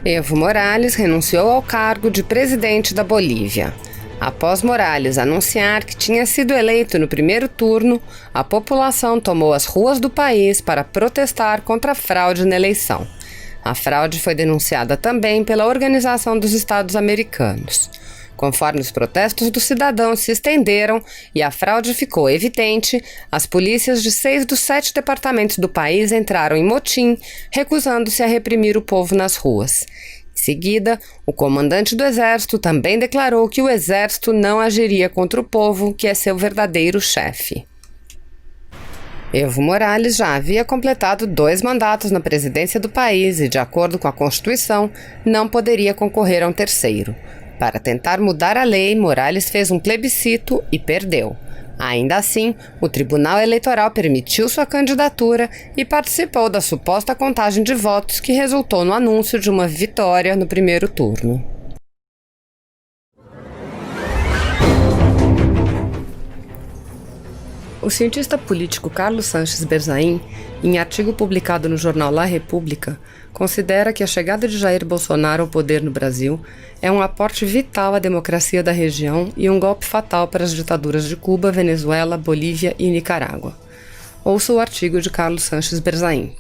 Evo Morales renunciou ao cargo de presidente da Bolívia. Após Morales anunciar que tinha sido eleito no primeiro turno, a população tomou as ruas do país para protestar contra a fraude na eleição. A fraude foi denunciada também pela Organização dos Estados Americanos. Conforme os protestos dos cidadãos se estenderam e a fraude ficou evidente, as polícias de 6 dos 7 departamentos do país entraram em motim, recusando-se a reprimir o povo nas ruas. Em seguida, o comandante do exército também declarou que o exército não agiria contra o povo, que é seu verdadeiro chefe. Evo Morales já havia completado 2 mandatos na presidência do país e, de acordo com a Constituição, não poderia concorrer a um terceiro. Para tentar mudar a lei, Morales fez um plebiscito e perdeu. Ainda assim, o Tribunal Eleitoral permitiu sua candidatura e participou da suposta contagem de votos que resultou no anúncio de uma vitória no primeiro turno. O cientista político Carlos Sanches Berzain, em artigo publicado no jornal La República, considera que a chegada de Jair Bolsonaro ao poder no Brasil é um aporte vital à democracia da região e um golpe fatal para as ditaduras de Cuba, Venezuela, Bolívia e Nicarágua. Ouça o artigo de Carlos Sanches Berzain.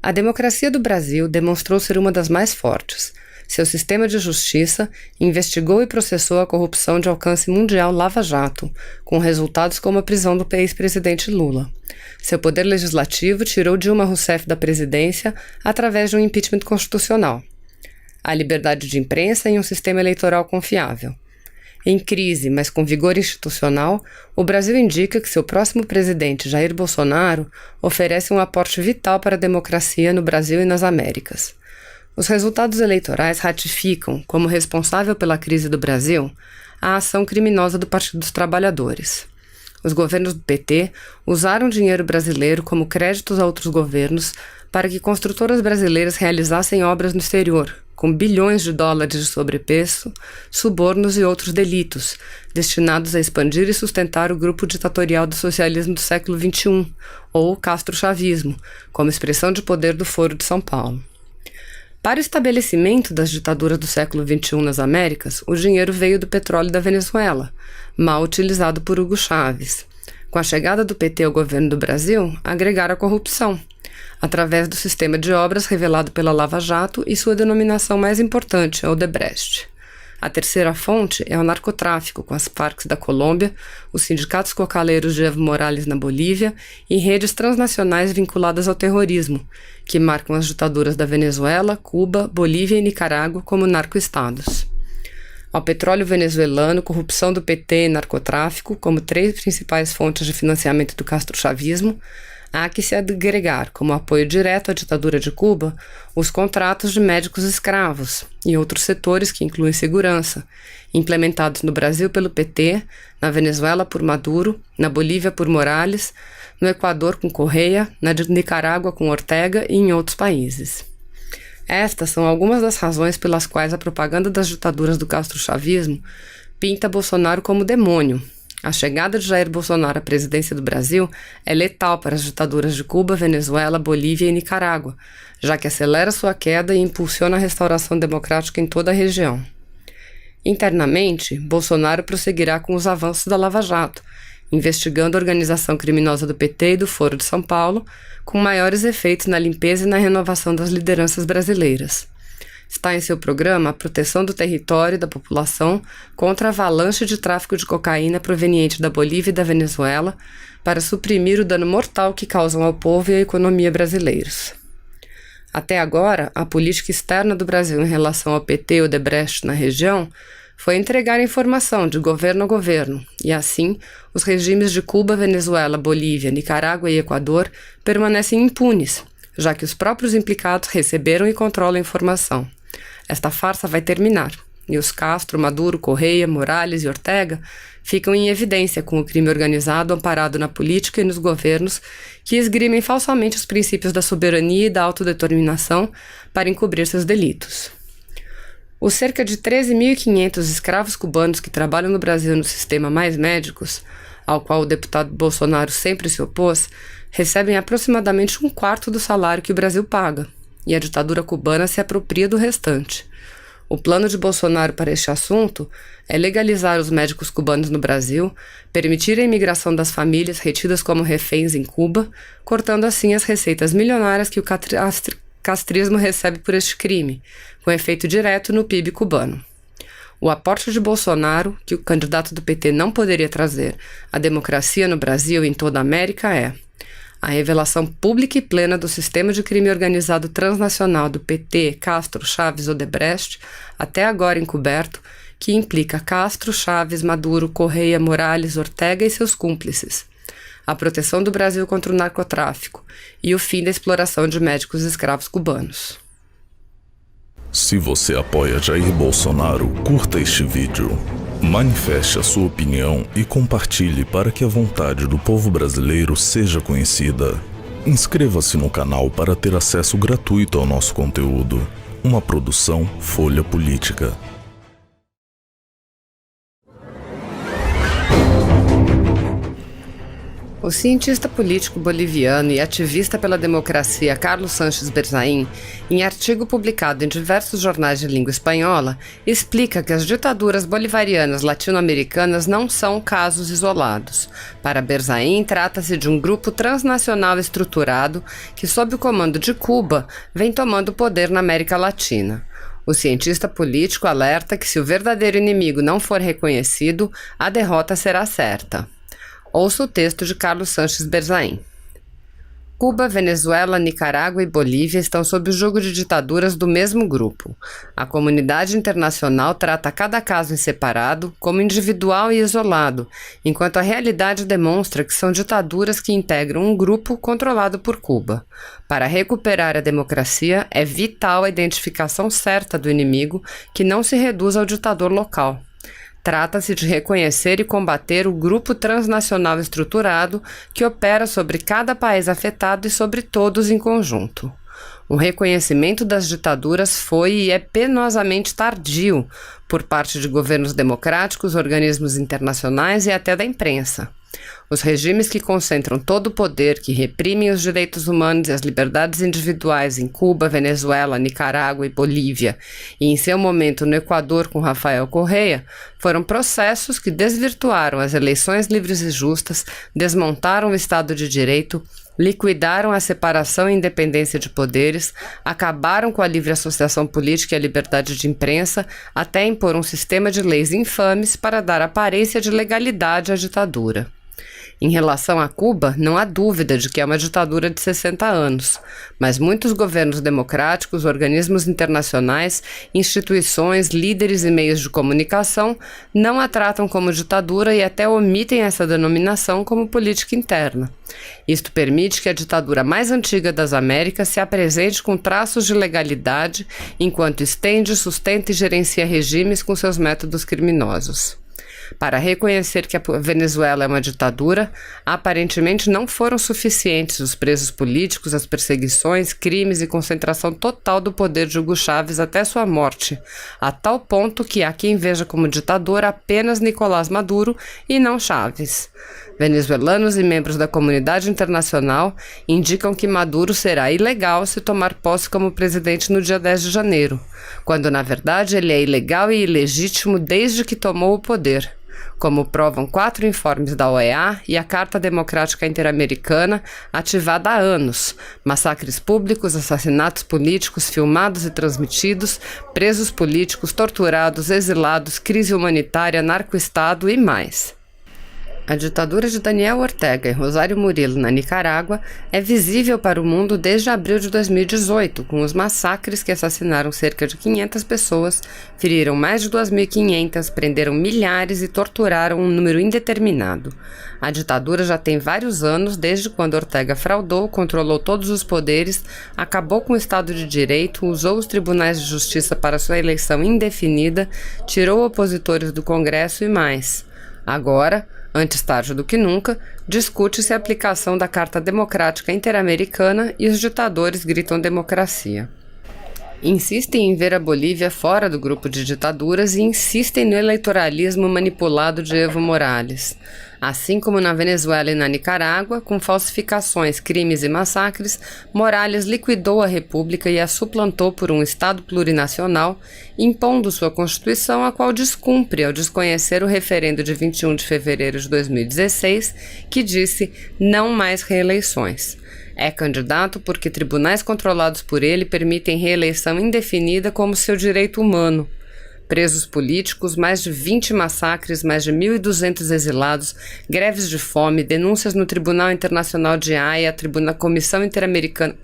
A democracia do Brasil demonstrou ser uma das mais fortes. Seu sistema de justiça investigou e processou a corrupção de alcance mundial Lava Jato, com resultados como a prisão do ex-presidente Lula. Seu poder legislativo tirou Dilma Rousseff da presidência através de um impeachment constitucional. A liberdade de imprensa e um sistema eleitoral confiável. Em crise, mas com vigor institucional, o Brasil indica que seu próximo presidente, Jair Bolsonaro, oferece um aporte vital para a democracia no Brasil e nas Américas. Os resultados eleitorais ratificam, como responsável pela crise do Brasil, a ação criminosa do Partido dos Trabalhadores. Os governos do PT usaram dinheiro brasileiro como créditos a outros governos para que construtoras brasileiras realizassem obras no exterior, com bilhões de dólares de sobrepreço, subornos e outros delitos, destinados a expandir e sustentar o grupo ditatorial do socialismo do século XXI, ou castrochavismo, como expressão de poder do Foro de São Paulo. Para o estabelecimento das ditaduras do século XXI nas Américas, o dinheiro veio do petróleo da Venezuela, mal utilizado por Hugo Chávez. Com a chegada do PT ao governo do Brasil, agregaram a corrupção, através do sistema de obras revelado pela Lava Jato e sua denominação mais importante, a Odebrecht. A terceira fonte é o narcotráfico, com as Farc da Colômbia, os sindicatos cocaleiros de Evo Morales na Bolívia e redes transnacionais vinculadas ao terrorismo, que marcam as ditaduras da Venezuela, Cuba, Bolívia e Nicarágua como narcoestados. Ao petróleo venezuelano, corrupção do PT e narcotráfico, como 3 principais fontes de financiamento do castrochavismo, há que se agregar, como apoio direto à ditadura de Cuba, os contratos de médicos escravos e outros setores que incluem segurança, implementados no Brasil pelo PT, na Venezuela por Maduro, na Bolívia por Morales, no Equador com Correa, na Nicarágua com Ortega e em outros países. Estas são algumas das razões pelas quais a propaganda das ditaduras do castrochavismo pinta Bolsonaro como demônio. A chegada de Jair Bolsonaro à presidência do Brasil é letal para as ditaduras de Cuba, Venezuela, Bolívia e Nicarágua, já que acelera sua queda e impulsiona a restauração democrática em toda a região. Internamente, Bolsonaro prosseguirá com os avanços da Lava Jato, investigando a organização criminosa do PT e do Foro de São Paulo, com maiores efeitos na limpeza e na renovação das lideranças brasileiras. Está em seu programa a proteção do território e da população contra a avalanche de tráfico de cocaína proveniente da Bolívia e da Venezuela para suprimir o dano mortal que causam ao povo e à economia brasileiros. Até agora, a política externa do Brasil em relação ao PT e Odebrecht na região foi entregar informação de governo a governo, e assim, os regimes de Cuba, Venezuela, Bolívia, Nicarágua e Equador permanecem impunes, já que os próprios implicados receberam e controlam a informação. Esta farsa vai terminar, e os Castro, Maduro, Correa, Morales e Ortega ficam em evidência com o crime organizado amparado na política e nos governos que esgrimem falsamente os princípios da soberania e da autodeterminação para encobrir seus delitos. Os cerca de 13.500 escravos cubanos que trabalham no Brasil no sistema Mais Médicos, ao qual o deputado Bolsonaro sempre se opôs, recebem aproximadamente 1/4 do salário que o Brasil paga. e a ditadura cubana se apropria do restante. O plano de Bolsonaro para este assunto é legalizar os médicos cubanos no Brasil, permitir a imigração das famílias retidas como reféns em Cuba, cortando assim as receitas milionárias que o castrismo recebe por este crime, com efeito direto no PIB cubano. O aporte de Bolsonaro, que o candidato do PT não poderia trazer à democracia no Brasil e em toda a América é a revelação pública e plena do sistema de crime organizado transnacional do PT, Castro, Chaves, Odebrecht, até agora encoberto, que implica Castro, Chaves, Maduro, Correia, Morales, Ortega e seus cúmplices, a proteção do Brasil contra o narcotráfico e o fim da exploração de médicos escravos cubanos. Se você apoia Jair Bolsonaro, curta este vídeo. Manifeste a sua opinião e compartilhe para que a vontade do povo brasileiro seja conhecida. Inscreva-se no canal para ter acesso gratuito ao nosso conteúdo. Uma produção Folha Política. O cientista político boliviano e ativista pela democracia Carlos Sánchez Berzain, em artigo publicado em diversos jornais de língua espanhola, explica que as ditaduras bolivarianas latino-americanas não são casos isolados. Para Berzain, trata-se de um grupo transnacional estruturado que, sob o comando de Cuba, vem tomando poder na América Latina. O cientista político alerta que, se o verdadeiro inimigo não for reconhecido, a derrota será certa. Ouça o texto de Carlos Sánchez Berzain. Cuba, Venezuela, Nicarágua e Bolívia estão sob o jugo de ditaduras do mesmo grupo. A comunidade internacional trata cada caso em separado, como individual e isolado, enquanto a realidade demonstra que são ditaduras que integram um grupo controlado por Cuba. Para recuperar a democracia, é vital a identificação certa do inimigo, que não se reduz ao ditador local. Trata-se de reconhecer e combater o grupo transnacional estruturado que opera sobre cada país afetado e sobre todos em conjunto. O reconhecimento das ditaduras foi e é penosamente tardio por parte de governos democráticos, organismos internacionais e até da imprensa. Os regimes que concentram todo o poder, que reprimem os direitos humanos e as liberdades individuais em Cuba, Venezuela, Nicarágua e Bolívia, e em seu momento no Equador com Rafael Correia, foram processos que desvirtuaram as eleições livres e justas, desmontaram o Estado de Direito, liquidaram a separação e independência de poderes, acabaram com a livre associação política e a liberdade de imprensa, até impor um sistema de leis infames para dar aparência de legalidade à ditadura. Em relação a Cuba, não há dúvida de que é uma ditadura de 60 anos, mas muitos governos democráticos, organismos internacionais, instituições, líderes e meios de comunicação não a tratam como ditadura e até omitem essa denominação como política interna. Isto permite que a ditadura mais antiga das Américas se apresente com traços de legalidade, enquanto estende, sustenta e gerencia regimes com seus métodos criminosos. Para reconhecer que a Venezuela é uma ditadura, aparentemente não foram suficientes os presos políticos, as perseguições, crimes e concentração total do poder de Hugo Chávez até sua morte, a tal ponto que há quem veja como ditador apenas Nicolás Maduro e não Chávez. Venezuelanos e membros da comunidade internacional indicam que Maduro será ilegal se tomar posse como presidente no dia 10 de janeiro, quando na verdade ele é ilegal e ilegítimo desde que tomou o poder, como provam 4 informes da OEA e a Carta Democrática Interamericana, ativada há anos: massacres públicos, assassinatos políticos filmados e transmitidos, presos políticos, torturados, exilados, crise humanitária, narcoestado e mais. A ditadura de Daniel Ortega e Rosário Murillo na Nicarágua é visível para o mundo desde abril de 2018, com os massacres que assassinaram cerca de 500 pessoas, feriram mais de 2.500, prenderam milhares e torturaram um número indeterminado. A ditadura já tem vários anos, desde quando Ortega fraudou, controlou todos os poderes, acabou com o Estado de Direito, usou os tribunais de justiça para sua eleição indefinida, tirou opositores do Congresso e mais. Agora, antes tarde do que nunca, discute-se a aplicação da Carta Democrática Interamericana e os ditadores gritam democracia. Insistem em ver a Bolívia fora do grupo de ditaduras e insistem no eleitoralismo manipulado de Evo Morales. Assim como na Venezuela e na Nicarágua, com falsificações, crimes e massacres, Morales liquidou a República e a suplantou por um Estado plurinacional, impondo sua Constituição, a qual descumpre ao desconhecer o referendo de 21 de fevereiro de 2016, que disse não mais reeleições. É candidato porque tribunais controlados por ele permitem reeleição indefinida como seu direito humano. Presos políticos, mais de 20 massacres, mais de 1.200 exilados, greves de fome, denúncias no Tribunal Internacional de Haia, a Comissão Interamericana.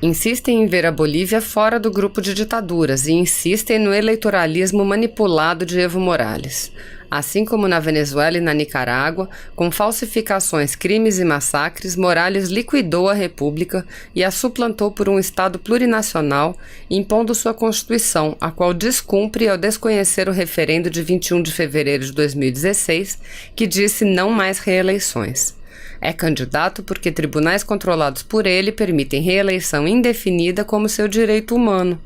Insistem em ver a Bolívia fora do grupo de ditaduras e insistem no eleitoralismo manipulado de Evo Morales. Assim como na Venezuela e na Nicarágua, com falsificações, crimes e massacres, Morales liquidou a República e a suplantou por um Estado plurinacional, impondo sua Constituição, a qual descumpre ao desconhecer o referendo de 21 de fevereiro de 2016, que disse não mais reeleições. É candidato porque tribunais controlados por ele permitem reeleição indefinida como seu direito humano.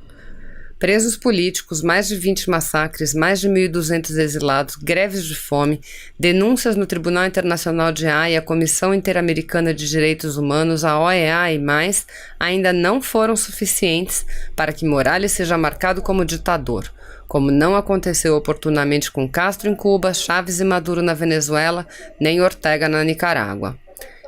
Presos políticos, mais de 20 massacres, mais de 1.200 exilados, greves de fome, denúncias no Tribunal Internacional de Haia, a Comissão Interamericana de Direitos Humanos, a OEA e mais, ainda não foram suficientes para que Morales seja marcado como ditador, como não aconteceu oportunamente com Castro em Cuba, Chávez e Maduro na Venezuela, nem Ortega na Nicarágua.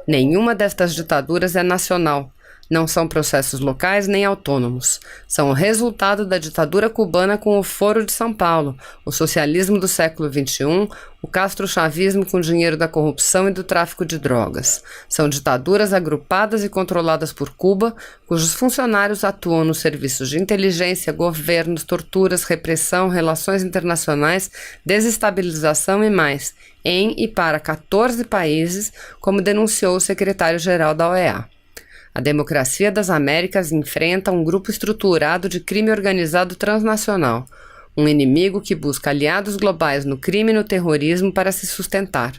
Nenhuma destas ditaduras é nacional. Não são processos locais nem autônomos. São o resultado da ditadura cubana com o Foro de São Paulo, o socialismo do século XXI, o castrochavismo com o dinheiro da corrupção e do tráfico de drogas. São ditaduras agrupadas e controladas por Cuba, cujos funcionários atuam nos serviços de inteligência, governos, torturas, repressão, relações internacionais, desestabilização e mais, em e para 14 países, como denunciou o secretário-geral da OEA. A democracia das Américas enfrenta um grupo estruturado de crime organizado transnacional, um inimigo que busca aliados globais no crime e no terrorismo para se sustentar.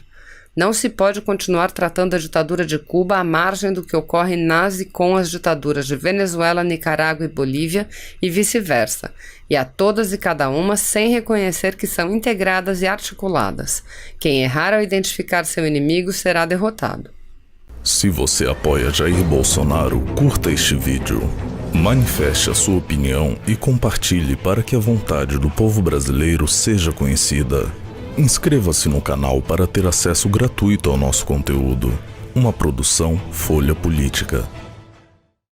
Não se pode continuar tratando a ditadura de Cuba à margem do que ocorre nas e com as ditaduras de Venezuela, Nicarágua e Bolívia e vice-versa, e a todas e cada uma sem reconhecer que são integradas e articuladas. Quem errar ao identificar seu inimigo será derrotado. Se você apoia Jair Bolsonaro, curta este vídeo. Manifeste a sua opinião e compartilhe para que a vontade do povo brasileiro seja conhecida. Inscreva-se no canal para ter acesso gratuito ao nosso conteúdo. Uma produção Folha Política.